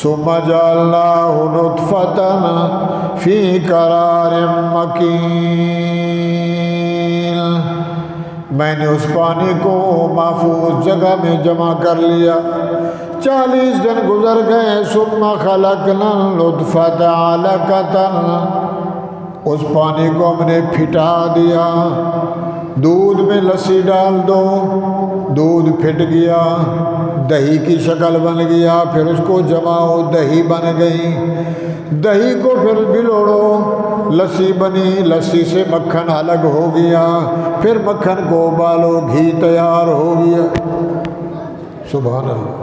ثم جعلناه نطفة في قرار مکین، میں نے اس پانی کو محفوظ جگہ میں جمع کر لیا۔ 40 دن گزر گئے۔ ثم خلقنا النطفة علقة، اس پانی کو ہم نے پھٹا دیا۔ دودھ میں لسی ڈال دو، دودھ پھٹ گیا، دہی کی شکل بن گیا، پھر اس کو جماؤ، دہی بن گئی، دہی کو پھر بلوڑو، لسی بنی، لسی سے مکھن الگ ہو گیا، پھر مکھن کو ابالو، گھی تیار ہو گیا۔ سبحان اللہ۔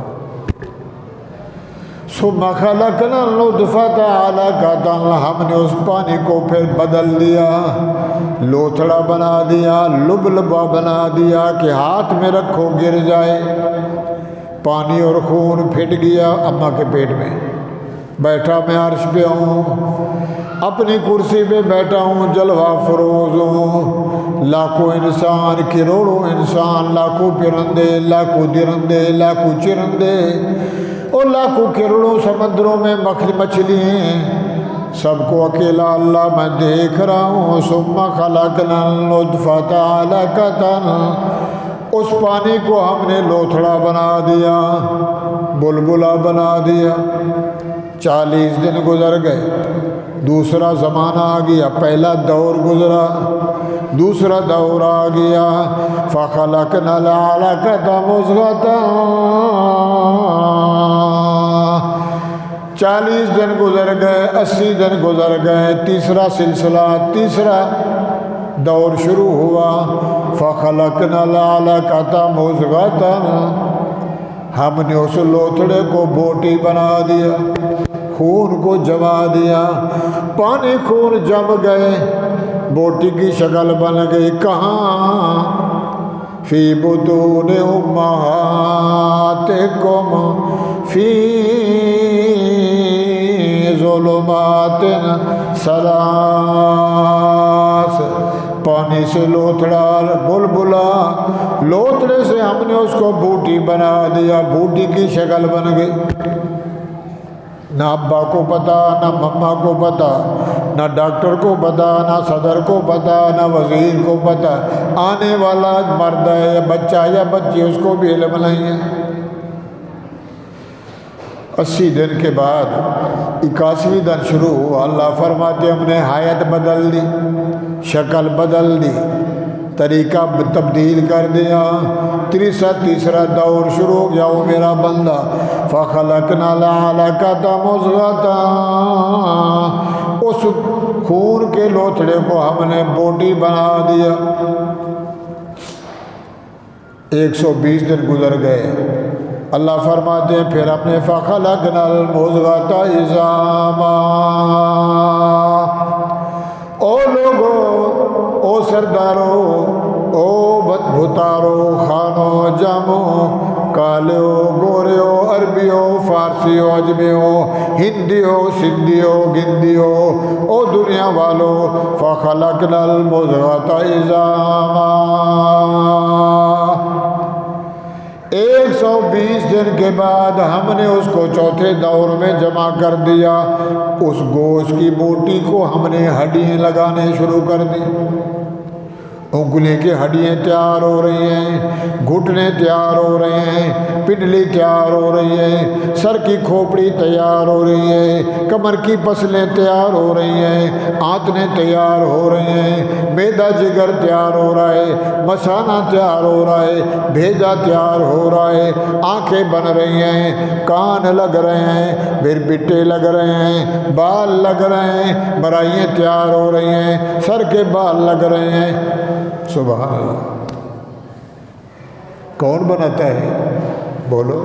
ثم خلقنا النطفة علقة، ہم نے اس پانی کو پھر بدل دیا، لوتھڑا بنا دیا، لبلبا بنا دیا کہ ہاتھ میں رکھو گر جائے۔ پانی اور خون پھٹ گیا۔ اماں کے پیٹ میں بیٹھا میں عرش پہ ہوں، اپنی کرسی پہ بیٹھا ہوں، جلوہ فروز ہوں، لاکھوں انسان، کروڑوں انسان، لاکھوں پرندے، لاکھوں درندے، لاکھوں چرندے اور لاکھوں کروڑوں سمندروں میں مچھلی ہیں، سب کو اکیلا اللہ میں دیکھ رہا ہوں۔ ثم خلقنا النطفة علقة، اس پانی کو ہم نے لوتھڑا بنا دیا، بلبلا بنا دیا۔ 40 دن گزر گئے، دوسرا زمانہ آ گیا، پہلا دور گزرا، دوسرا دور آ گیا۔ فخلقنا العلقة مضغة، 40 دن گزر گئے، 80 دن گزر گئے، تیسرا سلسلہ، تیسرا دور شروع ہوا۔ فخلقنا العلقة مضغة، ہم نے اس لوتھڑے کو بوٹی بنا دیا، خون کو جما دیا، پانی خون جم گئے، بوٹی کی شکل بن گئی۔ کہاں؟ فی بطون امہاتکم فی ظلمات ثلاث، پانی سے لوتھڑا بلبلا، لوتھڑے سے ہم نے اس کو بوٹی بنا دیا، بوٹی کی شکل بن گئی۔ نہ ابا کو پتا، نہ مما کو پتا، نہ ڈاکٹر کو پتا، نہ صدر کو پتا، نہ وزیر کو پتا، آنے والا مرد ہے یا بچہ یا بچی، اس کو بھی علم نہیں ہے۔ 80 دن کے بعد 81ویں دن شروع ہوا۔ اللہ فرماتے ہم نے حیت بدل دی، شکل بدل دی، طریقہ تبدیل کر دیا۔ تیسرا دور شروع ہو گیا، وہ میرا بندہ۔ فخلقنا العلقة مضغة، اس خون کے لوتھڑے کو ہم نے بوٹی بنا دیا۔ 120 دن گزر گئے۔ اللہ فرماتے ہیں پھر ہم نے فخلقنا المضغة عظاما، او لوگو، او سردارو، او بھتارو، خانو، جامو، کالیو، گوریو، عربیو، فارسیو، عجمیو، ہندیو، سندھیو، گندیو، او دنیا والو، فخلقنا المضغة عظاما، 120 دن کے بعد ہم نے اس کو چوتھے دور میں جمع کر دیا۔ اس گوشت کی بوٹی کو ہم نے ہڈیاں لگانے شروع کر دی، انگلی کی ہڈیاں تیار ہو رہی ہیں، گھٹنے تیار ہو رہے ہیں، پنڈلی تیار ہو رہی ہے، سر کی کھوپڑی تیار ہو رہی ہے، کمر کی پسلیں تیار ہو رہی ہیں، آنتیں تیار ہو رہی ہیں، معدہ جگر تیار ہو رہا ہے، مثانہ تیار ہو رہا ہے، بھیجا تیار ہو رہا ہے، آنکھیں بن رہی ہیں، کان لگ رہے ہیں، پھر بٹے لگ رہے ہیں، بال لگ رہے ہیں، برائیاں تیار ہو رہی ہیں، سر کے بال لگ رہے ہیں۔ سبحان اللہ۔ کون بناتا ہے؟ بولو۔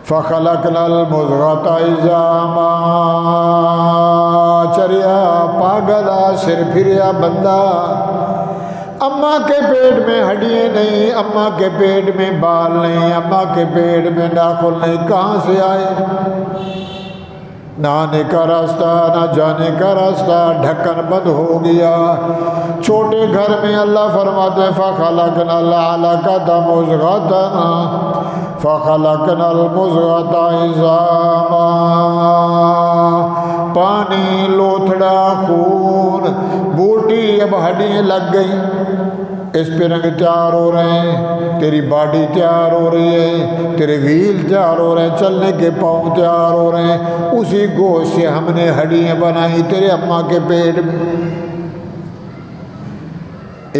فخلقنا المضغة عظاما، چریا پاگلا سر پھریا بندہ، اماں کے پیٹ میں ہڈیاں نہیں، اماں کے پیٹ میں بال نہیں، اماں کے پیٹ میں ناخن نہیں، کہاں سے آئے؟ نہ آنے کا راستہ نہ جانے کا راستہ، ڈھکن بند ہو گیا۔ چھوٹے گھر میں اللہ فرماتے ہیں فَخَلَقْنَا الْعَلَقَةَ مُضْغَةً فَخَلَقْنَا الْمُضْغَةَ عِظَامًا، پانی لوتھڑا خون بوٹی اب ہڈیاں لگ گئیں، اس پہ رنگ تیار ہو رہے ہیں، تیری باڈی تیار ہو رہی ہے، تیرے ویل تیار ہو رہے ہیں، چلنے کے پاؤں تیار ہو رہے ہیں، اسی گوشت سے ہم نے ہڈیاں بنائی تیرے اماں کے پیٹ میں۔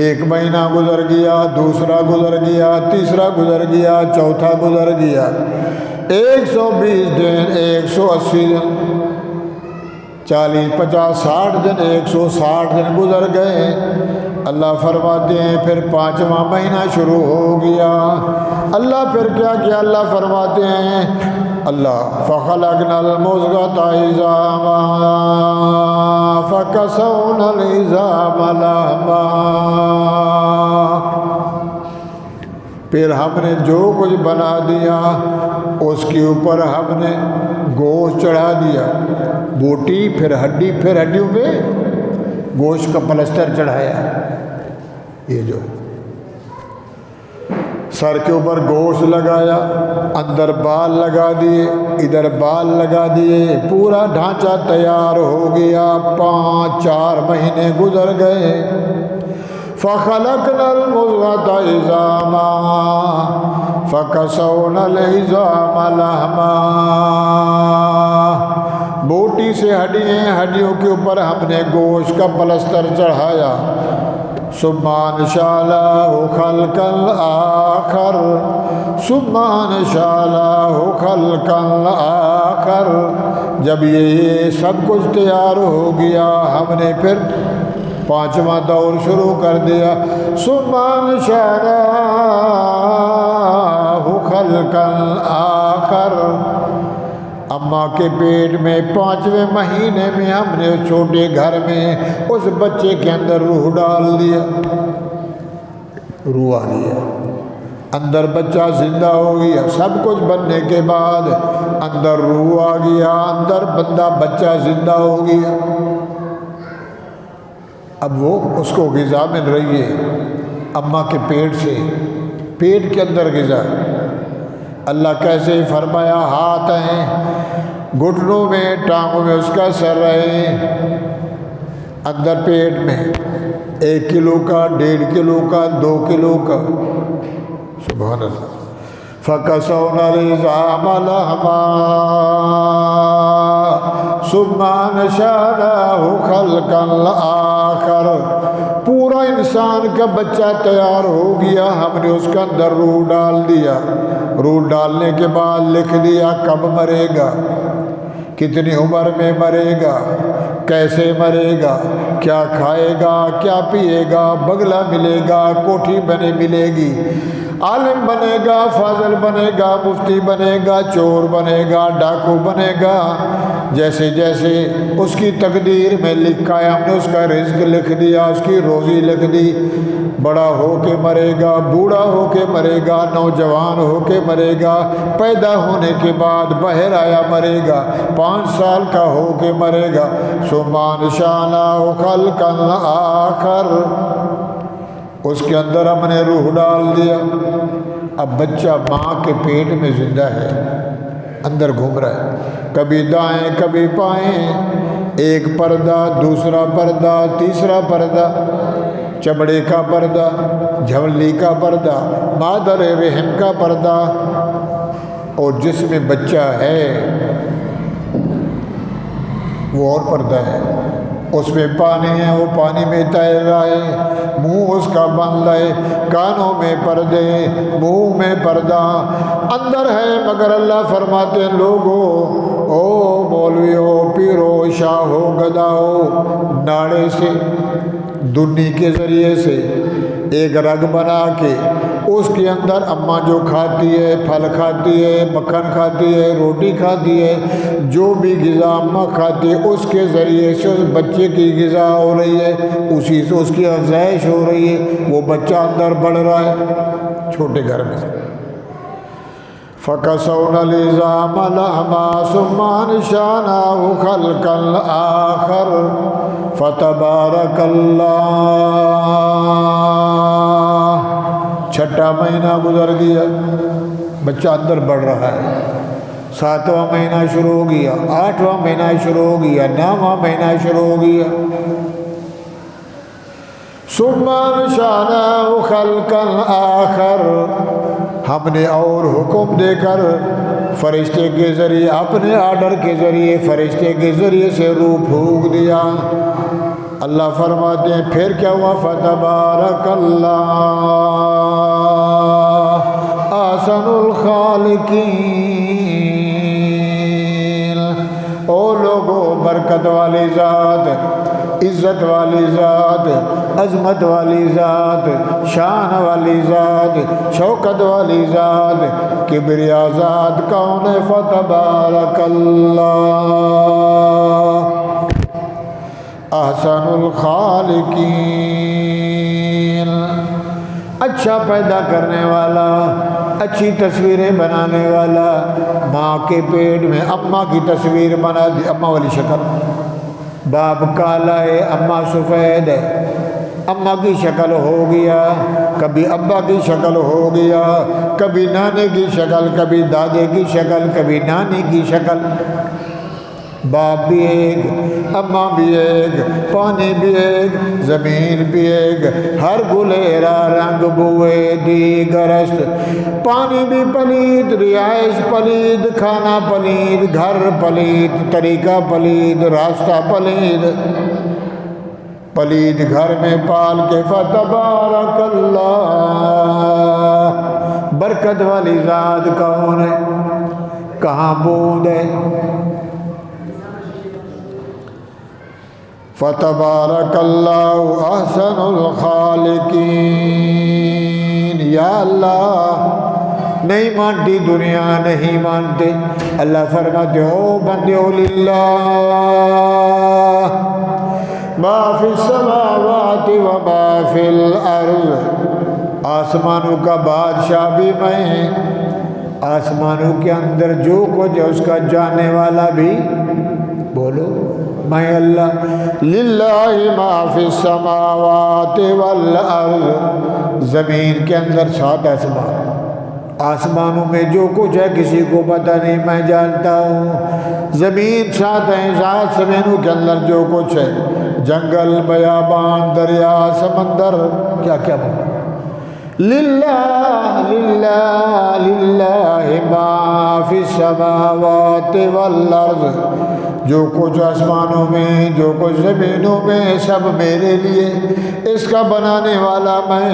ایک مہینہ گزر گیا، دوسرا گزر گیا، تیسرا گزر گیا، چوتھا گزر گیا، 120 دن، 180 دن، 40 50 60 دن، 160 دن گزر گئے۔ اللہ فرماتے ہیں پھر 5واں مہینہ شروع ہو گیا۔ اللہ پھر کیا کیا؟ اللہ فرماتے ہیں اللہ فَخَلَقْنَا الْمُضْغَةَ عِظَامًا فَكَسَوْنَا الْعِظَامَ لَحْمًا، پھر ہم نے جو کچھ بنا دیا اس کے اوپر ہم نے گوشت چڑھا دیا، بوٹی پھر ہڈی، پھر ہڈیوں پہ گوشت کا پلسٹر چڑھایا۔ یہ جو سر کے اوپر گوشت لگایا، اندر بال لگا دیے، ادھر بال لگا دیے، پورا ڈھانچہ تیار ہو گیا۔ 5-4 مہینے گزر گئے۔ فَخَلَقْنَا الْمُضْغَةَ عِظَامًا فَكَسَوْنَا الْعِظَامَ لَحْمًا، بوٹی سے ہڈیاں، ہڈیوں کے اوپر ہم نے گوشت کا پلستر چڑھایا۔ ثُمَّ أَنشَأْنَاهُ خَلْقًا آخَرَ ثُمَّ أَنشَأْنَاهُ خَلْقًا آخَرَ، جب یہ سب کچھ تیار ہو گیا ہم نے پھر 5واں دور شروع کر دیا۔ ثُمَّ أَنشَأْنَاهُ خَلْقًا آخَرَ، اماں کے پیٹ میں 5ویں مہینے میں ہم نے اس چھوٹے گھر میں اس بچے کے اندر روح ڈال دیا، روح آ گیا، اندر بچہ زندہ ہو گیا۔ سب کچھ بننے کے بعد اندر روح آ گیا، اندر بندہ بچہ زندہ ہو گیا۔ اب وہ اس کو غذا مل رہی ہے اماں کے پیٹ سے، پیٹ کے اندر غذا۔ اللہ کیسے فرمایا ہاتھ ہیں، گھٹنوں میں، ٹانگوں میں اس کا سر ہے، اندر پیٹ میں 1 کلو کا، 1.5 کلو کا، 2 کلو کا، سبحان اللہ۔ فَكَسَوْنَا الْعِظَامَ لَحْمًا ثُمَّ أَنشَأْنَاهُ خَلْقًا آخَرَ، پورا انسان کا بچہ تیار ہو گیا، ہم نے اس کا اندر روح ڈال دیا۔ روح ڈالنے کے بعد لکھ دیا کب مرے گا، کتنی عمر میں مرے گا، کیسے مرے گا، کیا کھائے گا، کیا پیے گا، بنگلہ ملے گا، کوٹھی بنے ملے گی، عالم بنے گا، فاضل بنے گا، مفتی بنے گا، چور بنے گا، ڈاکو بنے گا، جیسے جیسے اس کی تقدیر میں لکھا ہے ہم نے اس کا رزق لکھ دیا، اس کی روزی لکھ دی۔ بڑا ہو کے مرے گا، بوڑھا ہو کے مرے گا، نوجوان ہو کے مرے گا، پیدا ہونے کے بعد باہر آیا مرے گا، 5 سال کا ہو کے مرے گا۔ ثُمَّ أَنشَأْنَاهُ خَلْقًا آخَرَ، اس کے اندر ہم نے روح ڈال دیا۔ اب بچہ ماں کے پیٹ میں زندہ ہے، اندر گھوم رہا ہے، کبھی دائیں کبھی بائیں، ایک پردہ، دوسرا پردہ، تیسرا پردہ، چمڑے کا پردہ، جھولی کا پردہ، مادر رحم کا پردہ، اور جس میں بچہ ہے وہ اور پردہ ہے، اس میں پانی ہے، وہ پانی میں تیر رہا ہے، منہ اس کا بند ہے، کانوں میں پردے، منہ میں پردہ، اندر ہے، مگر اللہ فرماتے ہیں لوگو، او مولوی ہو، پیرو، شاہ ہو، گدا ہو، ناڑے سے، دنی کے ذریعے سے ایک رگ بنا کے اس کے اندر اماں جو کھاتی ہے، پھل کھاتی ہے، مکھن کھاتی ہے، روٹی کھاتی ہے، جو بھی غذا اماں کھاتی ہے اس کے ذریعے سے اس بچے کی غذا ہو رہی ہے، اسی سے اس کی افزائش ہو رہی ہے، وہ بچہ اندر بڑھ رہا ہے چھوٹے گھر میں۔ فَكَسَوْنَا الْعِظَامَ لَحْمًا ثُمَّ أَنشَأْنَاهُ خَلْقًا آخَرَ فَتَبَارَكَ اللَّهُ۔ چھٹا مہینہ گزر گیا، بچہ اندر بڑھ رہا ہے، 7واں مہینہ شروع ہو گیا، 8واں مہینہ شروع ہو گیا، 9واں مہینہ شروع ہو گیا۔ ثُمَّ أَنشَأْنَاهُ خَلْقًا آخَرَ، ہم نے اور حکم دے کر فرشتے کے ذریعے، اپنے آرڈر کے ذریعے فرشتے کے ذریعے سے روح پھونک دیا۔ اللہ فرماتے ہیں پھر کیا ہوا؟ فَتَبَارَكَ اللَّهُ أَحْسَنُ الْخَالِقِينَ۔ او لوگو، برکت والی ذات، عزت والی ذات، عظمت والی ذات، شان والی ذات، شوکت والی ذات، کبریا ذات کون ہے؟ فتبارک اللہ احسن الخالقین۔ اچھا پیدا کرنے والا، اچھی تصویریں بنانے والا، ماں کے پیٹ میں اماں کی تصویر بنا دی، اماں والی شکل، باپ کالا ہے، اماں سفید ہے، اماں کی شکل ہو گیا، کبھی ابا کی شکل ہو گیا، کبھی نانے کی شکل، کبھی دادے کی شکل، کبھی نانی کی شکل۔ باپ بھی ایک، اماں بھی ایک، پانی بھی ایک، زمین بھی ایک، ہر گلیرا رنگ بوئے دیگر است۔ پانی بھی پلید، رہائش پلید، کھانا پلید، گھر پلید، طریقہ پلید، راستہ پلید۔ پلید گھر میں پال کے فتبارک اللہ، برکت والی ذات کون ہے؟ کہاں بود ہے؟ فتبارک اللہ احسن الخالقین۔ یا اللہ، نہیں مانتی دنیا، نہیں مانتے۔ اللہ فرماتے ہو بندے للہ ما فی السماوات و ما فی الارض، آسمانوں کا بادشاہ بھی میں، آسمانوں کے اندر جو کچھ ہے اس کا جاننے والا بھی، بولو میں اللہ۔ للہ ما فی السماوات والارض، زمین کے اندر 7 آسمان، آسمانوں میں جو کچھ ہے کسی کو پتہ نہیں، میں جانتا ہوں۔ زمین 7 ہیں، 7 زمینوں کے اندر جو کچھ ہے، جنگل، بیابان، دریا، سمندر، کیا کیا بولے؟ للہ للہ للہ ما فی السماوات والارض، جو کچھ آسمانوں میں، جو کچھ زمینوں میں، سب میرے لیے، اس کا بنانے والا میں۔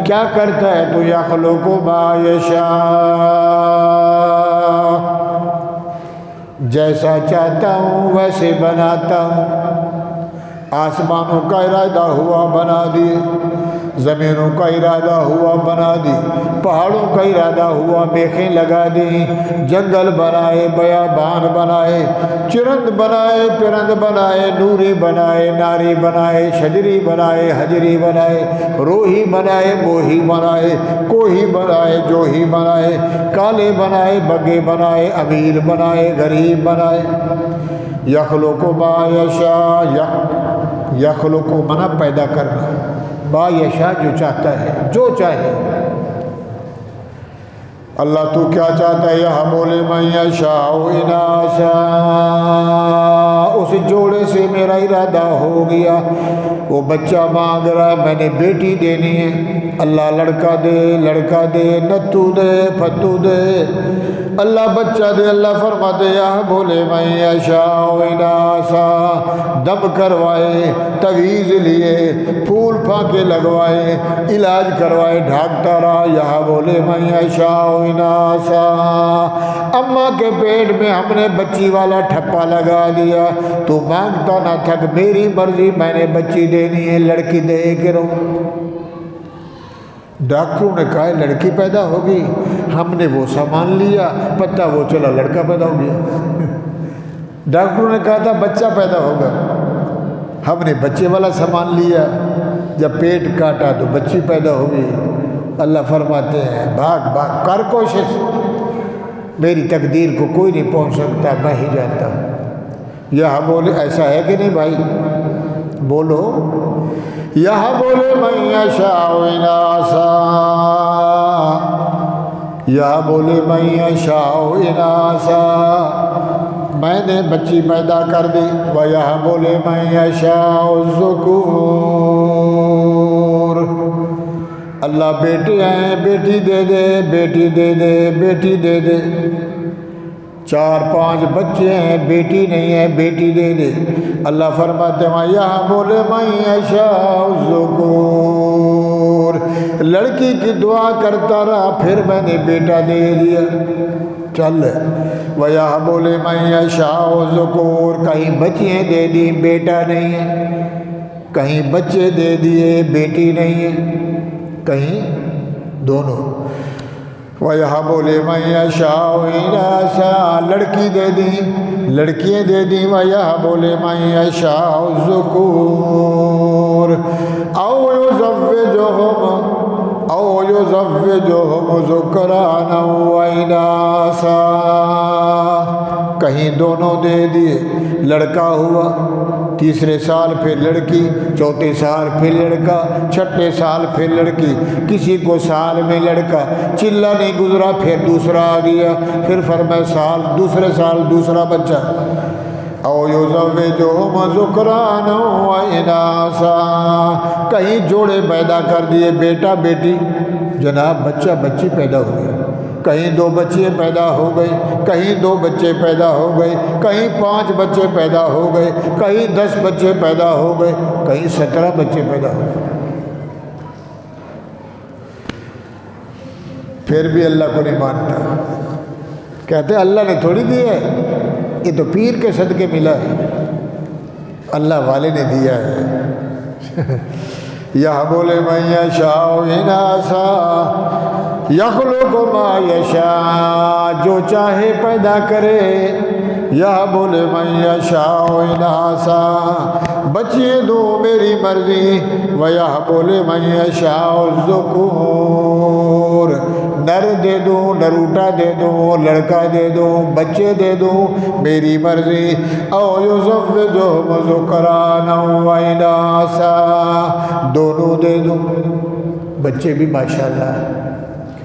کیا کرتا ہے تو یخلق ما یشاء، جیسا چاہتا ہوں ویسے بناتا ہوں۔ آسمانوں کا ارادہ ہوا بنا دیے، زمینوں کا ارادہ ہوا بنا دی، پہاڑوں کا ارادہ ہوا میخیں لگا دی، جنگل بنائے، بیابان بنائے، چرند بنائے، پرند بنائے، نوری بنائے، ناری بنائے، شجری بنائے، حجری بنائے، روحی بنائے، موہی بنائے، کوہی بنائے، جوہی بنائے، کالے بنائے، بگے بنائے، امیر بنائے، غریب بنائے۔ یخلق ما یشاء، یخلق منا پیدا کرنا، ما یشاء جو چاہتا ہے، جو چاہے۔ اللہ تو کیا چاہتا ہے؟ یہب لمن یشاء اناثا، اس جوڑے سے میرا ارادہ ہو گیا، وہ بچہ مانگ رہا ہے، میں نے بیٹی دینی ہے، اللہ لڑکا دے، لڑکا دے، نتو دے، پھتو دے، اللہ بچہ دے۔ اللہ فرماتے یہب لمن یشاء اناثا، دم کروائے، تویز لیے، پھول پھانکے لگوائے، علاج کروائے، ڈھانکتا رہا۔ یہب لمن یشاء اناثا، اماں کے پیٹ میں ہم نے بچی والا ٹھپا لگا دیا، تو مانگتا نہ تھک، میری مرضی، میں نے بچی دینی ہے، لڑکی دے کے رہوں۔ ڈاکٹروں نے کہا لڑکی پیدا ہوگی، ہم نے وہ سامان لیا، پتہ وہ چلا لڑکا پیدا ہو گیا۔ ڈاکٹروں نے کہا تھا بچہ پیدا ہوگا، ہم نے بچے والا سامان لیا، جب پیٹ کاٹا تو بچی پیدا ہوگی۔ اللہ فرماتے ہیں بھاگ بھاگ کر کوشش، میری تقدیر کو کوئی نہیں پہنچ سکتا، میں ہی جانتا ہوں۔ یہاں بولے ایسا ہے کہ نہیں بھائی؟ بولو یہاں بولے من یشاء اناسا، یہاں بولے من یشاء اناسا، میں نے بچی پیدا کر دی، و یہاں بولے من یشاء الذکور، اللہ بیٹے ہیں بیٹی دے دے، بیٹی دے دے، بیٹی دے دے، 4-5 بچے ہیں بیٹی نہیں ہے، بیٹی دے دے۔ اللہ فرماتے ہیں یہاں بولے من یشاء الذکور، لڑکی کی دعا کرتا رہا پھر میں نے بیٹا دے دیا، چل۔ وَيَهَا بولے من یشاء الذکور، کہیں بچیاں دے دی بیٹا نہیں ہے، کہیں بچے دے دیے بیٹی نہیں ہے، کہیں دونوں۔ وَيَهَا بولے من یشاء اناسا، لڑکی دے دی لڑکیاں دے دی، وَيَهَا بولے من یشاء الذکور، او یزوجہم ذکرانا واناسا، کہیں دونوں دے دیے، لڑکا ہوا، تیسرے سال پھر لڑکی، چوتھے سال پھر لڑکا، چھٹے سال پھر لڑکی، کسی کو سال میں لڑکا، چلا نہیں گزرا پھر دوسرا آ گیا، پھر فرمایا دوسرے سال دوسرا بچہ۔ او یزوجہم ذکرانا واناسا، کہیں جوڑے پیدا کر دیے، بیٹا بیٹی، جناب بچہ بچی پیدا ہوئے، کہیں 2 بچے پیدا ہو گئے، کہیں 2 بچے پیدا ہو گئے، کہیں 5 بچے پیدا ہو گئے، کہیں 10 بچے پیدا ہو گئے، کہیں 17 بچے پیدا ہو گئے، پھر بھی اللہ کو نہیں مانتا، کہتے اللہ نے تھوڑی دیا ہے، یہ تو پیر کے صدقے ملا ہے، اللہ والے نے دیا ہے۔ یہاں بولے من یشاء اناسا یخلق ما یشاء، جو چاہے پیدا کرے، یہاں بولے من یشاء اناسا، بچے دو میری مرضی، ویہاں بولے من یشاء الذکور، نر دے دوں، نروٹا دے دوں، لڑکا دے دوں، بچے دے دوں، میری مرضی، او یزوجہم ذکرانا واناسا، دونوں دے دوں، بچے بھی ماشاءاللہ۔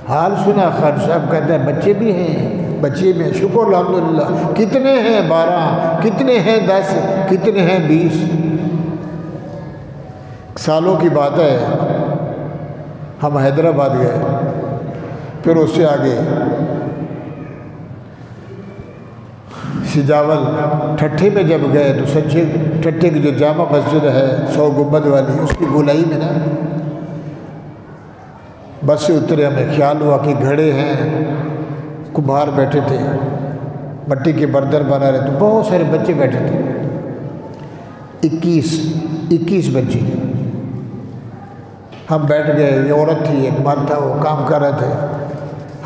حال سنا خان صاحب کہتا ہے بچے بھی ہیں، بچے بھی ہیں، شکر الحمدللہ، کتنے ہیں 12، کتنے ہیں 10، کتنے ہیں 20 سالوں کی بات ہے۔ ہم حیدرآباد گئے، پھر اس سے آگے سجاول ٹھٹھے میں جب گئے تو سچے ٹھٹھے کی جو جامع مسجد ہے 100 گنبد والی، اس کی گولائی میں نا بس سے اترے، ہمیں خیال ہوا کہ گھڑے ہیں، کمہار بیٹھے تھے، مٹی کے برتن بنا رہے، تو بہت سارے بچے بیٹھے تھے، 21 بچے۔ ہم بیٹھ گئے، یہ عورت تھی، ایک مرد تھا، وہ کام کر رہے تھے۔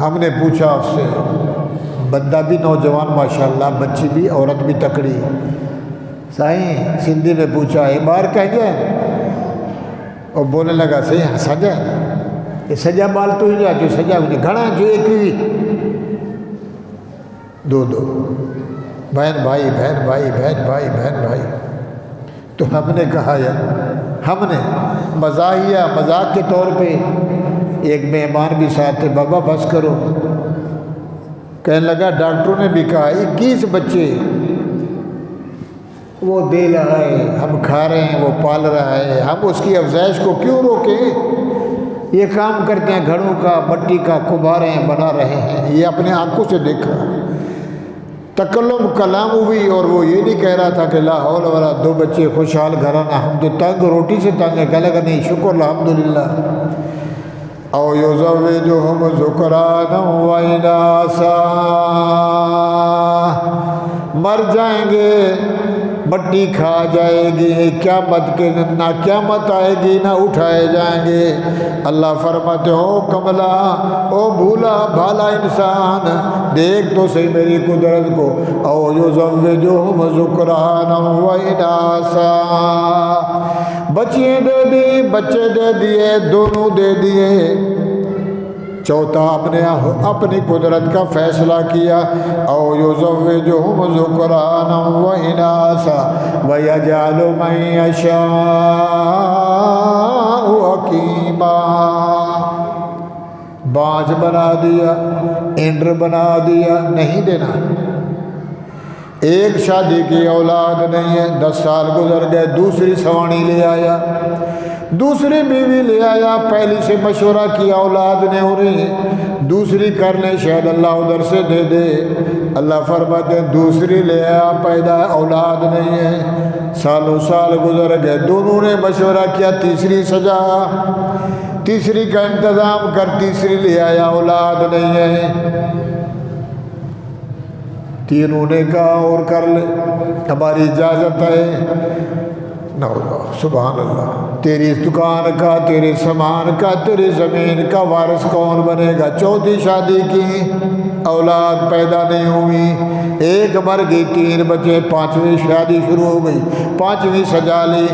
ہم نے پوچھا اس سے، بندہ بھی نوجوان ماشاءاللہ، بچی بھی، عورت بھی تکڑی، سائیں سندھی میں پوچھا یہ باہر کہیں گے، اور بولنے لگا صحیح سجا یہ سجا بال تو ہی جا جو سجا انہیں گھڑا جو ایک ہی 2 بہن بھائی بہن بھائی بہن بھائی بہن بھائی۔ تو ہم نے کہا یار، ہم نے مزاحیہ مذاق کے طور پہ، ایک مہمان بھی ساتھ تھے، بابا بس کرو، کہنے لگا ڈاکٹروں نے بھی کہا 21 بچے وہ دے رہا ہے، ہم کھا رہے ہیں، وہ پال رہا ہے، ہم اس کی افزائش کو کیوں روکیں؟ یہ کام کرتے ہیں گھروں کا، مٹی کا، کمہارے بنا رہے ہیں، یہ اپنے آنکھوں سے دیکھا، تکلم کلام ہوئی، اور وہ یہ نہیں کہہ رہا تھا کہ لا حول ولا 2 بچے خوشحال گھرانہ، ہم تو تنگ روٹی سے تنگ ہے، کہنے لگا نہیں شکر الحمدللہ۔ او یزوجہم ذکرانا واناسا، مر جائیں گے، مٹی کھا جائے گی، قیامت کے دن نہ قیامت آئے گی نہ اٹھائے جائیں گے۔ اللہ فرماتے ہو کملا، او بھولا بھالا انسان، دیکھ تو صحیح میری قدرت کو، او یزوجہم ذکرانا واناسا، بچیاں دے دی، بچے دے دیے، دونوں دے دیے، چوتھا اپنی قدرت کا فیصلہ کیا، او یزوجہم ذکرانا و اناثا ویجعل من یشاء عقیما، بانج بنا دیا، اینڈر بنا دیا، نہیں دینا۔ ایک شادی کی اولاد نہیں ہے، 10 سال گزر گئے، دوسری سوانی لے آیا، دوسری بیوی لے آیا، پہلی سے مشورہ کیا اولاد نے انہیں، دوسری کر لیں شاید اللہ ادھر سے دے دے، اللہ فرماتے ہیں دوسری لے آیا، پیدا اولاد نہیں ہے، سالوں سال گزر گئے، دونوں نے مشورہ کیا، تیسری سجا، تیسری کا انتظام کر، تیسری لے آیا، اولاد نہیں ہے، تینوں نے کہا اور کر لے، ہماری اجازت ہے، سبحان اللہ، تیری اس دکان کا، تیرے سامان کا، تیری زمین کا وارث کون بنے گا؟ چوتھی شادی کی، اولاد پیدا نہیں ہوئی، ایک مر گئی، 3 بچے، 5ویں شادی شروع ہو گئی، 5ویں سجا لی،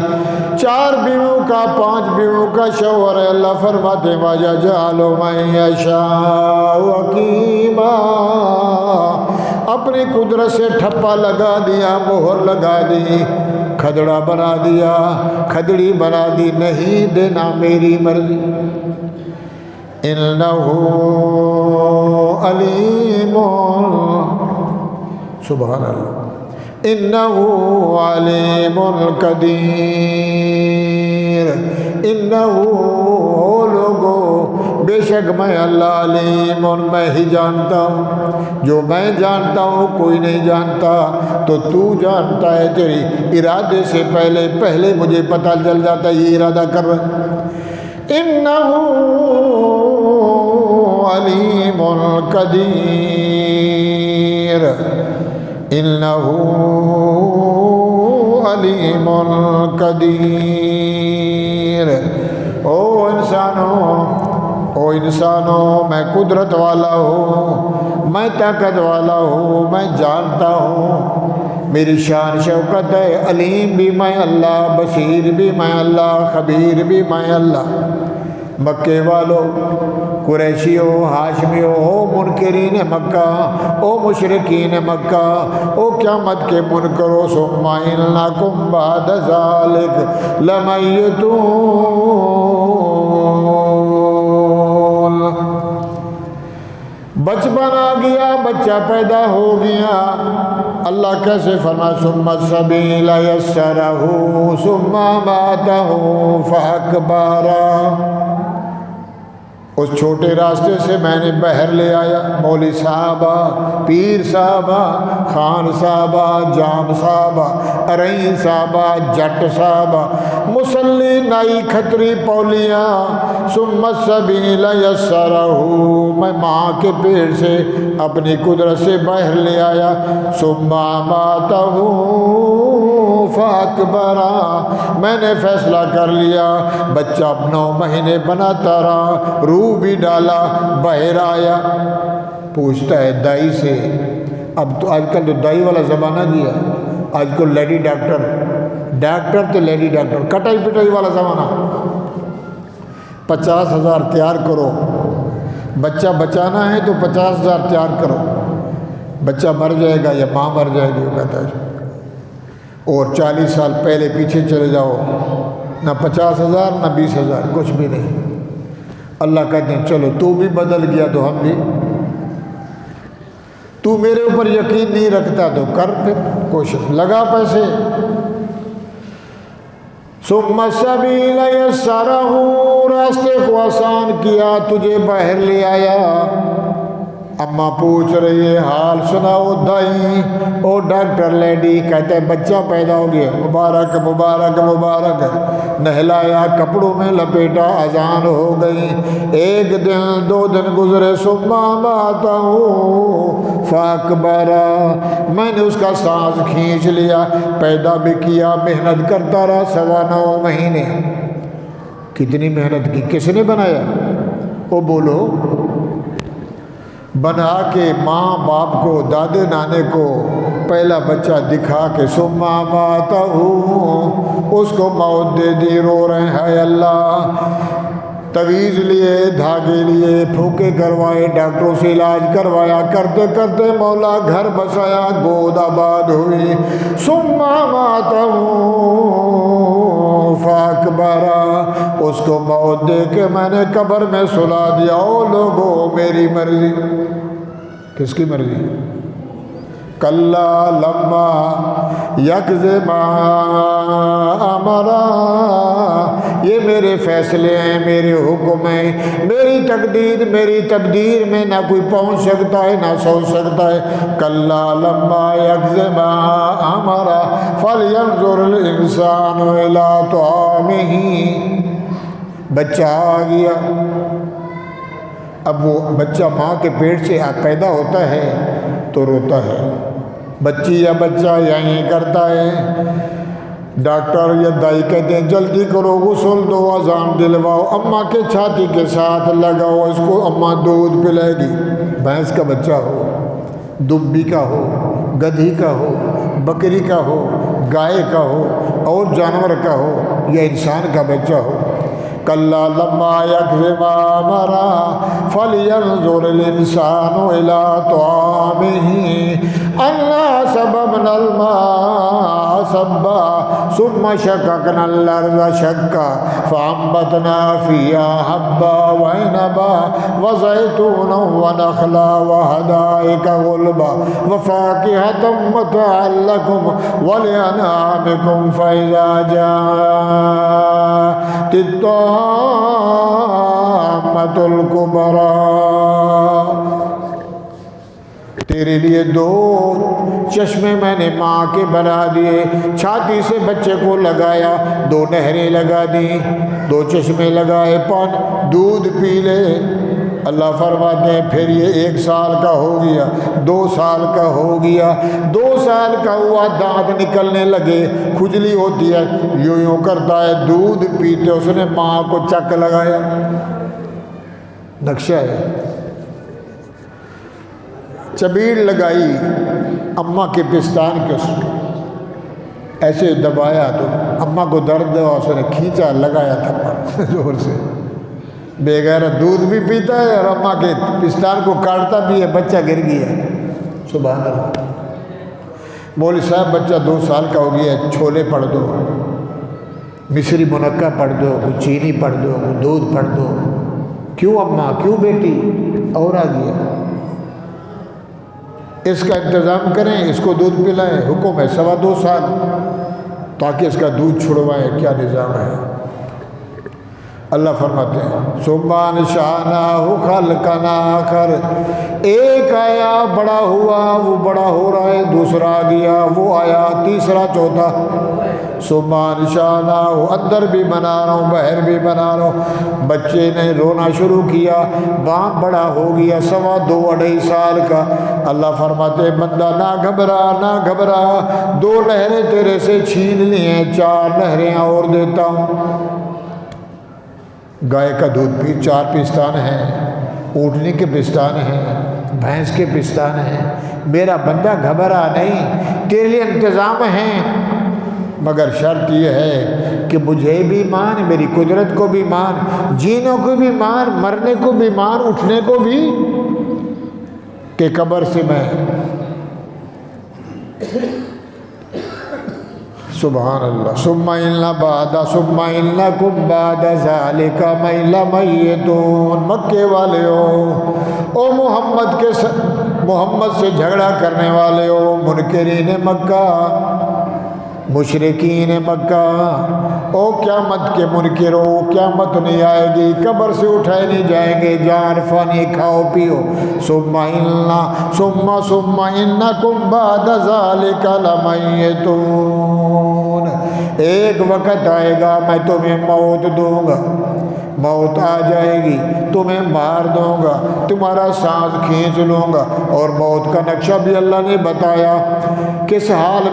4 بیویوں کا، 5 بیویوں کا شوہر ہے، اللہ فرماتے ہیں وَيَجْعَلُ مَن يَشَاءُ عَقِيمًا، اپنی قدرت سے ٹھپا لگا دیا، مہر لگا دی، کھدڑا بنا دیا، کھدڑی بنا دی، نہیں دینا میری مرضی۔ انہ علیم، سبحان اللہ، انہ علیم قدیر، انہ لوگو بے شک میں اللہ علیم، میں ہی جانتا ہوں، جو میں جانتا ہوں کوئی نہیں جانتا، تو تو جانتا ہے، تیری ارادے سے پہلے مجھے پتہ چل جاتا ہے یہ ارادہ کر رہا ہے۔ انہ علیم قدیر، انہ علیم قدیر۔ او انسانوں، میں قدرت والا ہوں، میں طاقت والا ہوں، میں جانتا ہوں، میری شان شوکت ہے، علیم بھی میں اللہ، بصیر بھی میں اللہ، خبیر بھی میں اللہ۔ مکے والوں، قریشیوں، ہاشمیوں، او منکرین مکہ، او مشرکین مکہ، او قیامت کے منکروں، ثم انکم بعد ذلک لمیتون، بچپن آ گیا، بچہ پیدا ہو گیا، اللہ کیسے فرما ثم السبیل یسرہ ثم اماتہ فاکبرہ، اس چھوٹے راستے سے میں نے بہر لے آیا، مولوی صاحبہ، پیر صاحبہ، خان صاحبہ، جام صاحبہ، ارئی صاحبہ، جٹ صاحبہ، مسلی، نائی، کھتری، پولیاں، ثم السبیل یسرہ، میں ماں کے پیٹ سے اپنی قدرت سے بہر لے آیا، ثم اماتہ فاکبرہ، میں نے فیصلہ کر لیا، بچہ 9 مہینے بناتا رہا، روح بھی ڈالا، بہر آیا، پوچھتا ہے دائی سے، اب تو آج کل تو دائی والا زمانہ دیا، آج کل لیڈی ڈاکٹر تو لیڈی ڈاکٹر، کٹائی پٹائی والا زمانہ، 50,000 تیار کرو، بچہ بچانا ہے تو 50,000 تیار کرو، بچہ مر جائے گا یا ماں مر جائے گی، وہ کہتا ہے، اور 40 سال پہلے پیچھے چلے جاؤ، نہ 50,000 نہ 20,000، کچھ بھی نہیں۔ اللہ کہتے ہیں چلو تو بھی بدل گیا تو ہم بھی، تو میرے اوپر یقین نہیں رکھتا تو کر پھر کوشش، لگا پیسے۔ ثم السبیل یسرہ، راستے کو آسان کیا، تجھے بہر لے آیا۔ اماں پوچھ رہی ہے حال سناؤ دائی، او ڈاکٹر لیڈی کہتے ہیں بچہ پیدا ہو گیا، مبارک مبارک مبارک، نہلایا، کپڑوں میں لپیٹا، اذان ہو گئی، 1 دن 2 دن گزرے، ثم اماتہ فاکبرہ، میں نے اس کا سانس کھینچ لیا، پیدا بھی کیا، محنت کرتا رہا 9.25 مہینے۔ کتنی محنت کی، کس نے بنایا؟ وہ بولو، بنا کے ماں باپ کو، دادے نانے کو پہلا بچہ دکھا کے، ثم اماتہ، اس کو موت دے دی، رو رہے ہیں اللہ تویز لیے، دھاگے لیے، پھوکے کروائے، ڈاکٹروں سے علاج کروایا، کرتے کرتے مولا گھر بسایا، گود آباد ہوئی۔ ثم ماتہ فاکبرا، اس کو موت دے کے میں نے قبر میں سلا دیا۔ او لوگو میری مرضی، کس کی مرضی؟ کلا لما یقظ ما امرا، یہ میرے فیصلے ہیں، میرے حکم ہیں، میری تقدیر، میری تقدیر میں نہ کوئی پہنچ سکتا ہے نہ سوچ سکتا ہے۔ کلا لما یقظ ما امرا فلینظر الانسان الی طعامہ، بچہ آ گیا۔ اب وہ بچہ ماں کے پیٹ سے پیدا ہوتا ہے تو روتا ہے، بچی یا بچہ یہیں کرتا ہے۔ ڈاکٹر یا دائی کہتے ہیں جلدی کرو، غسل دو، اذان دلواؤ، اماں کے چھاتی کے ساتھ لگاؤ، اس کو اماں دودھ پلائے گی۔ بھینس کا بچہ ہو، دبی کا ہو، گدھی کا ہو، بکری کا ہو، گائے کا ہو، اور جانور کا ہو یا انسان کا بچہ ہو۔ کلا لما یقظ ما امرا فلینظر الانسان الی طعامہ انا صببنا الماء صبا ثم شققنا الارض شقا فانبتنا فیہا حبا وعنبا وزیتونا ونخلا وحدائق غلبا وفاکہۃ متاعا لکم ولانعامکم فاذا جاءت الطامۃ الکبریٰ، تیرے لیے دو چشمے میں نے ماں کے بنا دیے، چھاتی سے بچے کو لگایا، دو نہریں لگا دی، دو چشمے لگائے، دودھ پی لے۔ اللہ فرماتے ہیں پھر یہ 1 سال کا ہو گیا، 2 سال کا ہو گیا، 2 سال کا ہوا، دانت نکلنے لگے، کھجلی ہوتی ہے، یوں یوں کرتا ہے، دودھ پیتے، اس نے ماں کو چک لگایا۔ نقشہ ہے، چبیڑ لگائی اماں کے پستان کے، ایسے دبایا تو اماں کو درد ہوا، اس نے کھینچا، لگایا تھپڑ زور سے۔ بے غیرت دودھ بھی پیتا ہے اور اماں کے پستان کو کاٹتا بھی ہے، بچہ گر گیا۔ سبحان اللہ۔ مولوی صاحب بچہ 2 سال کا ہو گیا ہے، چھولے پڑھ دو، مصری منقع پڑھ دو، کوئی چینی پڑھ دو، کوئی دودھ پڑھ دو۔ کیوں اماں، کیوں بیٹی؟ اور آ گیا، اس کا انتظام کریں، اس کو دودھ پلائیں، حکم ہے 2.25 سال، تاکہ اس کا دودھ چھڑوائیں۔ کیا نظام ہے! اللہ فرماتے ہیں ثم انشأناہ خلقا آخر، ایک آیا بڑا ہوا، وہ بڑا ہو رہا ہے، دوسرا آ گیا، وہ آیا، تیسرا، چوتھا۔ ثم انشأناہ، اندر بھی بنا رہا ہوں، باہر بھی بنا رہا ہوں۔ بچے نے رونا شروع کیا، باپ بڑا ہو گیا، 2.25 2.5 سال کا۔ اللہ فرماتے ہیں بندہ نہ گھبرا، نہ گھبرا، 2 نہریں تیرے سے چھین لی ہیں، 4 نہریں اور دیتا ہوں۔ گائے کا دودھ پی، 4 پستان ہیں، اونٹنی کے پستان ہیں، بھینس کے پستان ہیں۔ میرا بندہ گھبرا نہیں، تیرے لیے انتظام ہیں، مگر شرط یہ ہے کہ مجھے بھی مان، میری قدرت کو بھی مان، جینے کو بھی مان، مرنے کو بھی مان، اٹھنے کو بھی، کہ قبر سے میں سبحان اللہ۔ ثم انکم بعد ذالک لمیتون، مکے والے ہو، او محمد سے جھگڑا کرنے والے ہو، منکرین مکہ، مشرکین مکہ، او قیامت کے منکر ہو، قیامت نہیں آئے گی، قبر سے اٹھائے نہیں جائیں گے، جان فانی کھاؤ پیو۔ ثم انکم بعد ذالک لمیتون، ایک وقت آئے گا میں تمہیں موت دوں گا، موت آ جائے گی، تمہیں مار دوں گا، تمہارا سانس کھینچ لوں گا۔ اور موت کا نقشہ بھی اللہ نے بتایا، کس حال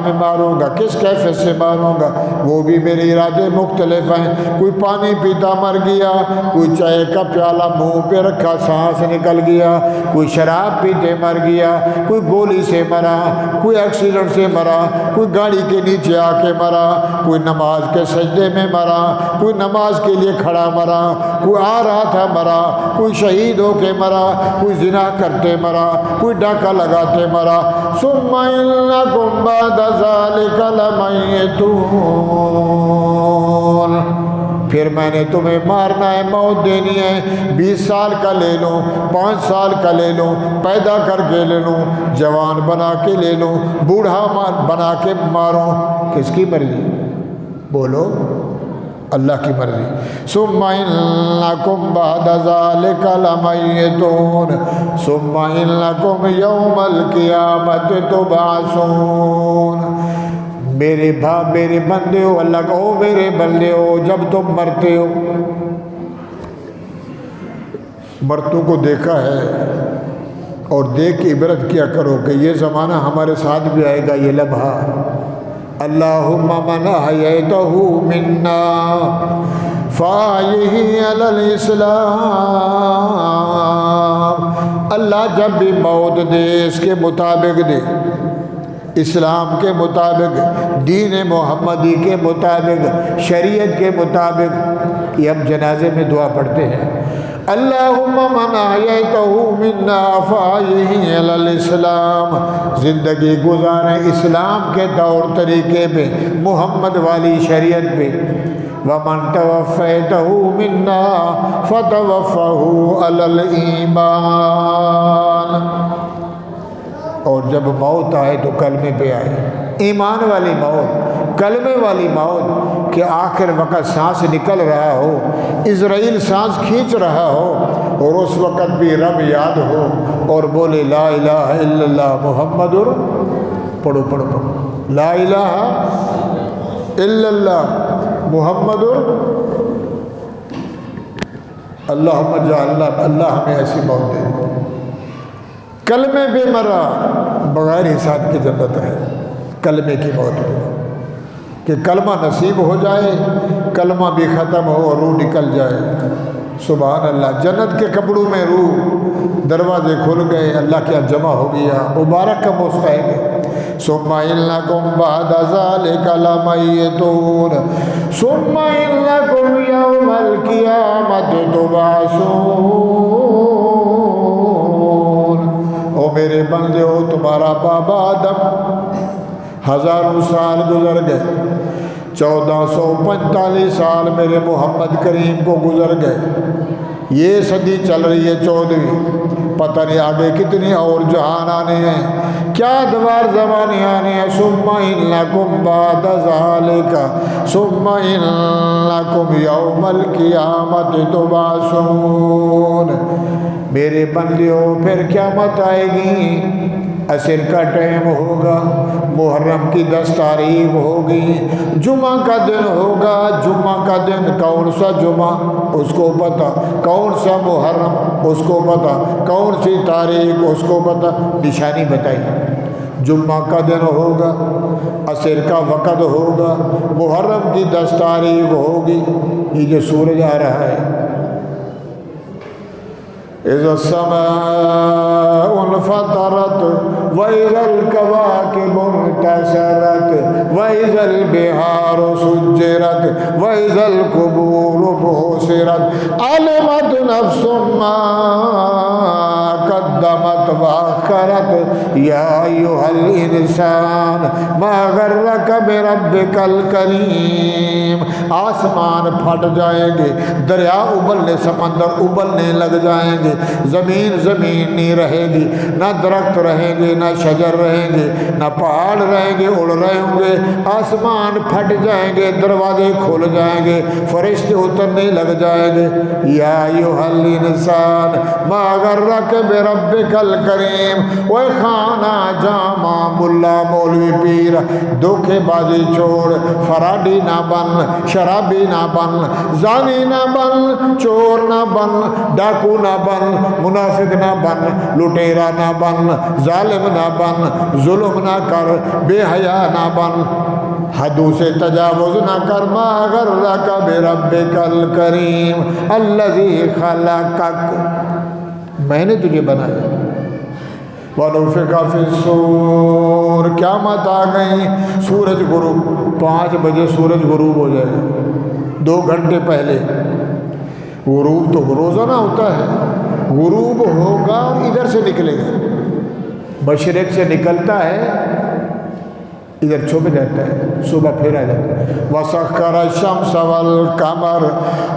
میں ماروں گا، کس کیفیت سے ماروں گا، وہ بھی میرے ارادے مختلف ہیں۔ کوئی پانی پیتا مر گیا، کوئی چائے کا پیالہ منہ پہ رکھا سانس نکل گیا، کوئی شراب پیتے مر گیا، کوئی گولی سے مرا، کوئی ایکسیڈنٹ سے مرا، کوئی گاڑی کے نیچے آ کے مرا، کوئی نماز کے سجدے میں مرا، کوئی نماز کے لیے یہ کھڑا مرا، کوئی آ رہا تھا مرا، کوئی شہید ہو کے مرا، کوئی زنا کرتے مرا، کوئی ڈاکہ لگاتے مرا۔ ثم انکم بعد ذلک لمیتون، پھر میں نے تمہیں مارنا ہے، موت دینی ہے، 20 سال کا لے لوں، 5 سال کا لے لوں، پیدا کر کے لے لوں، جوان بنا کے لے لوں، بوڑھا بنا کے ماروں، کس کی مرضی؟ بولو، اللہ کی مرضی۔ ثم انکم بعد ذلک لمیتون ثم انکم یوم القیامت تبعثون۔ میرے بندے ہو، اللہ کہو میرے بندے ہو، جب تم مرتے ہو، مرتوں کو دیکھا ہے اور دیکھ کے عبرت کیا کرو کہ یہ زمانہ ہمارے ساتھ بھی آئے گا، یہ لمحہ۔ اللہم من احییتہ منا فاحیہ علی الاسلام، اللہ جب بھی موت دے اس کے مطابق دے، اسلام کے مطابق، دین محمدی کے مطابق، شریعت کے مطابق۔ یہ ہم جنازے میں دعا پڑھتے ہیں، اللہم من احییتہ منا فاحیہ علی الاسلام، زندگی گزاریں اسلام کے طور طریقے پہ، محمد والی شریعت پہ۔ ومن توفیتہ منا فتوفہ علی الایمان، اور جب موت آئے تو کلمے پہ آئے، ایمان والی موت، کلمے والی موت، کہ آخر وقت سانس نکل رہا ہو، عزرائیل سانس کھینچ رہا ہو، اور اس وقت بھی رب یاد ہو اور بولے لا الہ الا اللہ محمد، پڑھو پڑھو پڑھو، لا الہ الا اللہ محمد، اللہم اجعلنا، اللہ ہمیں ایسی موت دے۔ کلمے بے مرا بغیر حساب کی جنت ہے، کلمے کی موت پہ، کہ کلمہ نصیب ہو جائے، کلمہ بھی ختم ہو اور روح نکل جائے۔ سبحان اللہ، جنت کے کپڑوں میں روح، دروازے کھل گئے، اللہ کیا جمع ہو گیا، مبارک کا مستحق ہے۔ ثم انکم بعد ذلک لمیتون ثم انکم یوم القیامت تبعثون۔ او میرے بندے ہو، تمہارا بابا آدم ہزاروں سال گزر گئے، 1445 سال میرے محمد کریم کو گزر گئے، یہ صدی چل رہی ہے 14ویں، پتہ نہیں آگے کتنی اور جہان آنے ہیں، کیا دوار زمانے آنے ہیں۔ ثم انکم بعد ذالک ثم انکم یوم القیامت تبعثون، میرے بندیوں پھر قیامت آئے گی، عصر کا ٹائم ہوگا، محرم کی 10 تاریخ ہوگی، جمعہ کا دن ہوگا، جمعہ کا دن کون سا جمعہ اس کو پتہ، کون سا محرم اس کو پتہ، کون سی تاریخ اس کو پتہ، نشانی بتائی۔ جمعہ کا دن ہوگا، عصر کا وقت ہوگا، محرم کی 10 تاریخ ہوگی، یہ جو سورج آ رہا ہے، اذا السماء انفطرت واذا الكواكب انتثرت واذا البحار سجرت واذا القبور بعثرت علمت نفس ما قدمت واخرت یا ایھا الانسان ما غرک بربک الکریم۔ آسمان پھٹ جائیں گے، دریا ابلنے، سمندر ابلنے لگ جائیں گے، زمین نہیں رہے گی، نہ درخت رہیں گے، نہ شجر رہیں گے، نہ پہاڑ رہیں گے، اڑ رہے ہوں گے، آسمان پھٹ جائیں گے، دروازے کھل جائیں گے، فرشتے اترنے لگ جائیں گے۔ یا ایھا الانسان ما غرک بربک الکریم، وہ خانہ جامع ملا مولوی پیر، دھوکے بازی چھوڑ، فراڈی نہ بن، شرابی نہ بن، زانی نہ بن، چور نہ بن، ڈاکو نہ بن، منافق نہ بن، لٹیرا نہ بن، ظالم نہ بن، ظلم نہ کر، بے حیا نہ بن، حدوں سے تجاوز نہ کر۔ ما غرک بربک الکریم الذی خلقک، میں نے تجھے بنایا۔ وَنُفِخَ فِي الصُّورِ، قیامت آ گئی، سورج غروب، 5 بجے سورج غروب ہو جائے گا، 2 گھنٹے پہلے غروب تو روزانہ ہوتا ہے، غروب ہوگا اور ادھر سے نکلے گا، مشرق سے نکلتا ہے ادھر چھپ جاتا ہے، صبح پھر آ جاتا ہے۔ وَسَخَّرَ الشَّمْسَ وَالْقَمَرَ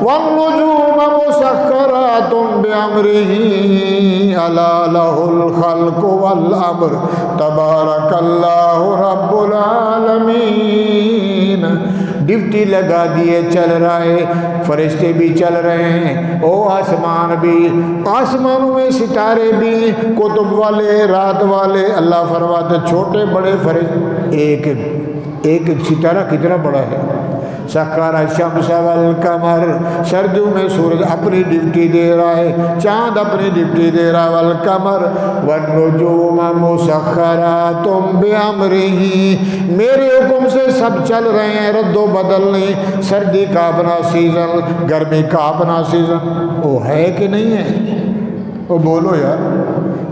وَالنُّجُومَ مُسَخَّرَاتٌ بِأَمْرِهِ أَلَا لَهُ الْخَلْقُ وَالْأَمْرُ تَبَارَكَ اللَّهُ رَبُّ الْعَالَمِينَ۔ ڈیوٹی لگا دیے، چل رہا ہے، فرشتے بھی چل رہے ہیں، او آسمان بھی، آسمانوں میں ستارے بھی، کتب والے، رات والے۔ اللہ فرماتے چھوٹے بڑے فرشتے، ایک ستارہ کتنا بڑا ہے۔ سخر الشمس والقمر، سردیوں میں سورج اپنی ڈیوٹی دے رہا ہے، چاند اپنی ڈیوٹی دے رہا ہے۔ والقمر والنجوم مسخرات بأمرہ، میرے حکم سے سب چل رہے ہیں، رد و بدل نہیں۔ سردی کا اپنا سیزن، گرمی کا اپنا سیزن، وہ ہے کہ نہیں ہے؟ وہ بولو یار،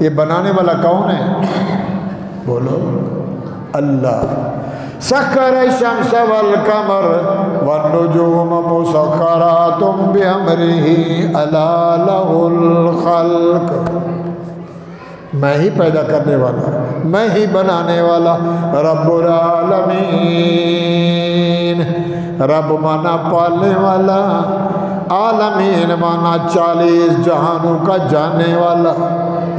یہ بنانے والا کون ہے؟ بولو اللہ۔ سخر الشمس والقمر والنجوم مسخرات بأمرہ الا لہ الخلق، میں ہی پیدا کرنے والا، میں ہی بنانے والا، رب العالمین۔ رب مانا پالنے والا، عالمین مانا 40 جہانوں کا جاننے والا۔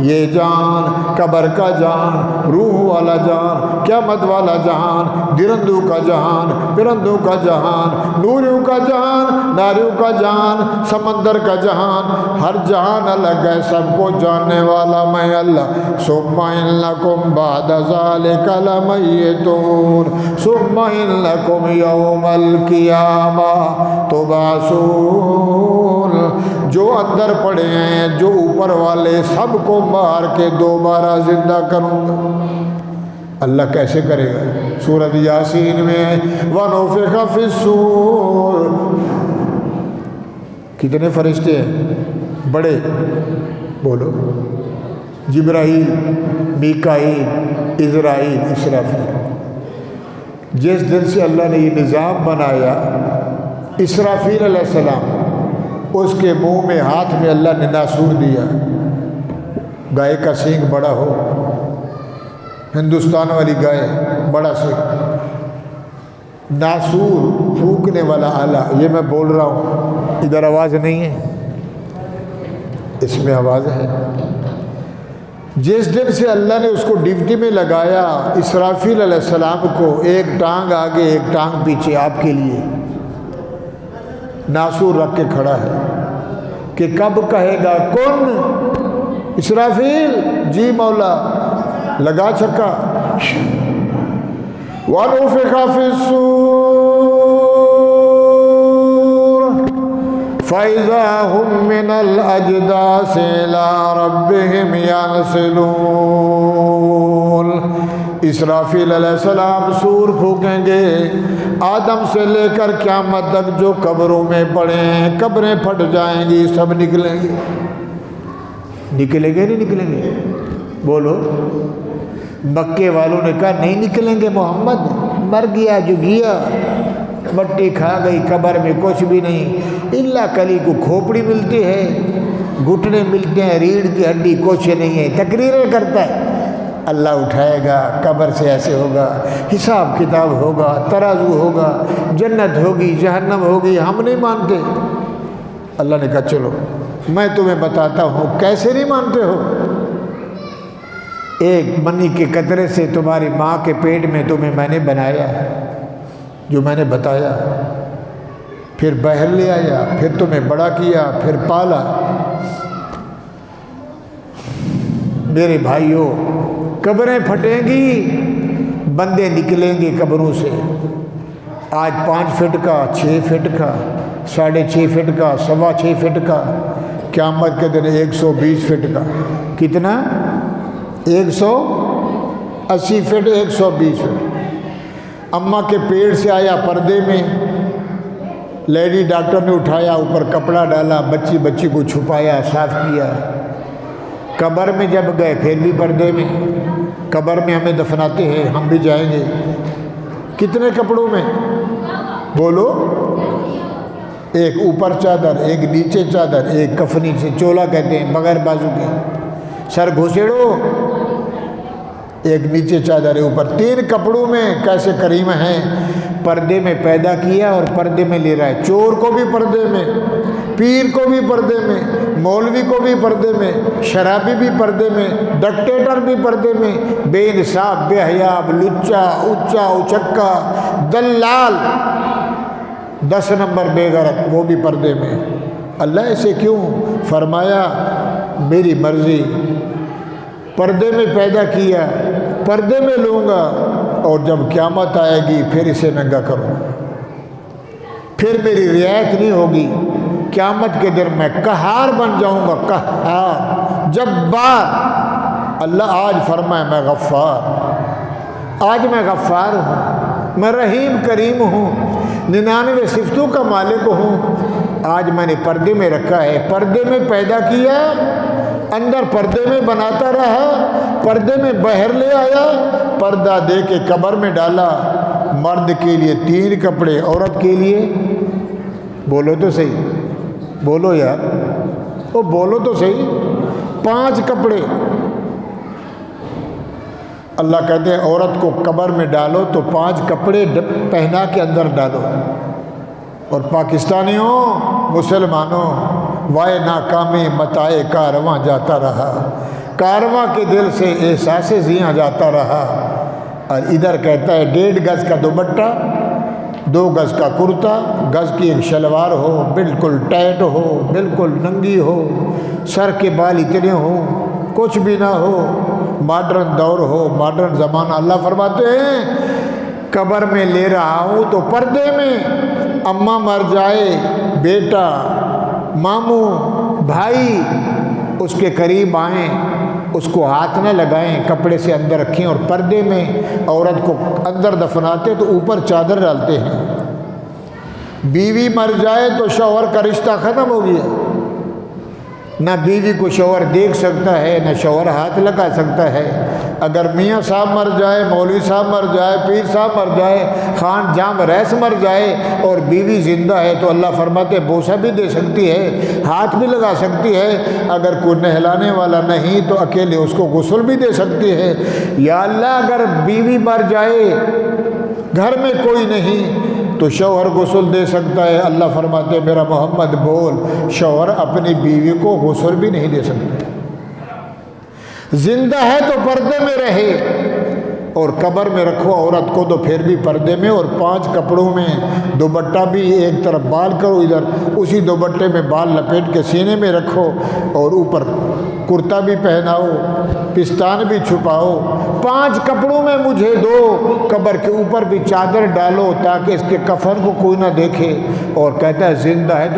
یہ جان، قبر کا جان، روح والا جان، قیامت والا جہان، درندوں کا جہان، پرندوں کا جہان، نوریوں کا جہان، ناریوں کا جہان، سمندر کا جہان، ہر جہان الگ ہے، سب کو جاننے والا میں اللہ۔ ثم انکم بعد ذلک لمیتون ثم انکم یوم القیامہ تبعثون، جو اندر پڑے ہیں، جو اوپر والے، سب کو مار کے دوبارہ زندہ کروں گا۔ اللہ کیسے کرے گا؟ سورۃ یاسین میں ہے وَنُفِخَ فِي الصُّورِ، کتنے فرشتے ہیں بڑے؟ بولو، جبرائیل، میکائیل، عزرائیل، اسرافیل۔ جس دن سے اللہ نے یہ نظام بنایا، اسرافیل علیہ السلام، اس کے منہ میں، ہاتھ میں اللہ نے ناسور دیا، گائے کا سینگ بڑا ہو، ہندوستان والی گائے، بڑا سینگ، ناسور پھونکنے والا آلہ۔ یہ میں بول رہا ہوں، ادھر آواز نہیں ہے، اس میں آواز ہے۔ جس دن سے اللہ نے اس کو ڈیوٹی میں لگایا، اسرافیل علیہ السلام کو، ایک ٹانگ آگے ایک ٹانگ پیچھے، آپ کے لیے ناسور رکھ کے کھڑا ہے کہ کب کہے گا کن، اسرافیل، جی مولا، لگا چھکا۔ وَنُفِخَ فِي الصُّورِ فَإِذَا هُم مِّنَ الْأَجْدَاثِ إِلَىٰ رَبِّهِمْ يَنْسِلُونَ۔ اسرافیل علیہ السلام سور پھونکیں گے، آدم سے لے کر قیامت تک جو قبروں میں پڑے ہیں، قبریں پھٹ جائیں گی، سب نکلیں گے۔ نکلیں گے نہیں نکلیں گے؟ بولو۔ مکے والوں نے کہا نہیں نکلیں گے، محمد مر گیا جو گیا، مٹی کھا گئی، قبر میں کچھ بھی نہیں، اللہ کلی کو کھوپڑی ملتی ہے، گھٹنے ملتے ہیں، ریڑھ کی ہڈی کچھ نہیں ہے، تقریریں کرتا ہے۔ اللہ اٹھائے گا، قبر سے ایسے ہوگا، حساب کتاب ہوگا، ترازو ہوگا، جنت ہوگی، جہنم ہوگی، ہم نہیں مانتے۔ اللہ نے کہا چلو میں تمہیں بتاتا ہوں، کیسے نہیں مانتے ہو؟ ایک منی کے قطرے سے تمہاری ماں کے پیٹ میں تمہیں میں نے بنایا، جو میں نے بتایا، پھر باہر لے آیا، پھر تمہیں بڑا کیا، پھر پالا۔ میرے بھائیوں، قبریں پھٹیں گی، بندے نکلیں گے قبروں سے، آج 5 فٹ کا، 6 فٹ کا، 6.5 فٹ کا، 6.25 فٹ کا، قیامت کے دن 120 فٹ کا۔ کتنا؟ 180 فٹ، 120 فٹ۔ اماں کے پیٹ سے آیا پردے میں، لیڈی ڈاکٹر نے اٹھایا، اوپر کپڑا ڈالا، بچی کو چھپایا، صاف کیا۔ قبر میں جب گئے پھر بھی پردے میں، قبر میں ہمیں دفناتے ہیں، ہم بھی جائیں گے، کتنے کپڑوں میں؟ بولو، ایک اوپر چادر، ایک نیچے چادر، ایک کفنی سے چولا کہتے ہیں بغیر بازو کے، سر گھسیڑو، ایک نیچے چادر ہے اوپر، 3 کپڑوں میں کیسے کریم ہیں، پردے میں پیدا کیا اور پردے میں لے رہا ہے، چور کو بھی پردے میں، پیر کو بھی پردے میں، مولوی کو بھی پردے میں، شرابی بھی پردے میں، ڈکٹیٹر بھی پردے میں، بے انصاف، بے حیاب، لچا، اچا، اچکا، دلال، 10 نمبر بے غیرت، وہ بھی پردے میں۔ اللہ ایسے کیوں؟ فرمایا میری مرضی، پردے میں پیدا کیا، پردے میں لوں گا، اور جب قیامت آئے گی پھر اسے ننگا کروں، پھر میری رعایت نہیں ہوگی، قیامت کے دن میں قہار بن جاؤں گا، قہار، جبار۔ اللہ آج فرمائے میں غفار، آج میں غفار ہوں، میں رحیم کریم ہوں، 99 صفتوں کا مالک ہوں، آج میں نے پردے میں رکھا ہے، پردے میں پیدا کیا، اندر پردے میں بناتا رہا، پردے میں باہر لے آیا، پردہ دے کے قبر میں ڈالا۔ مرد کے لیے 3 کپڑے، عورت کے لیے، بولو تو صحیح، بولو یار، وہ بولو تو صحیح، 5 کپڑے۔ اللہ کہتے ہیں عورت کو قبر میں ڈالو تو 5 کپڑے پہنا کے اندر ڈالو۔ اور پاکستانیوں، مسلمانوں، وائے ناکامی متائے کارواں جاتا رہا، کارواں کے دل سے احساس زیاں جاتا رہا، اور ادھر کہتا ہے 1.5 گز کا دوپٹہ، 2 گز کا کرتا، گز کی ایک شلوار ہو، بالکل ٹائٹ ہو، بالکل ننگی ہو، سر کے بال اتنے ہوں، کچھ بھی نہ ہو، ماڈرن دور ہو، ماڈرن زمانہ۔ اللہ فرماتے ہیں قبر میں لے رہا ہوں تو پردے میں، اماں مر جائے، بیٹا، ماموں، بھائی اس کے قریب آئیں، اس کو ہاتھ نہ لگائیں، کپڑے سے اندر رکھیں، اور پردے میں عورت کو اندر دفناتے تو اوپر چادر ڈالتے ہیں۔ بیوی مر جائے تو شوہر کا رشتہ ختم ہو گیا، نہ بیوی کو شوہر دیکھ سکتا ہے، نہ شوہر ہاتھ لگا سکتا ہے۔ اگر میاں صاحب مر جائے، مولوی صاحب مر جائے، پیر صاحب مر جائے، خان جام ریس مر جائے، اور بیوی زندہ ہے تو اللہ فرماتے بوسہ بھی دے سکتی ہے، ہاتھ بھی لگا سکتی ہے، اگر کوئی نہلانے والا نہیں تو اکیلے اس کو غسل بھی دے سکتی ہے۔ یا اللہ اگر بیوی مر جائے، گھر میں کوئی نہیں تو شوہر غسل دے سکتا ہے، اللہ فرماتے میرا محمد بول، شوہر اپنی بیوی کو غسل بھی نہیں دے سکتے۔ زندہ ہے تو پردے میں رہے، اور قبر میں رکھو عورت کو تو پھر بھی پردے میں، اور 5 کپڑوں میں، دوپٹہ بھی ایک طرف بال کرو ادھر، اسی دوپٹے میں بال لپیٹ کے سینے میں رکھو، اور اوپر کرتا بھی پہناؤ، پستان بھی چھپاؤ، 5 کپڑوں میں مجھے دو، قبر کے اوپر بھی چادر ڈالو تاکہ اس کے کفن کو کوئی نہ دیکھے، اور کہتا ہے زندہ ہے تو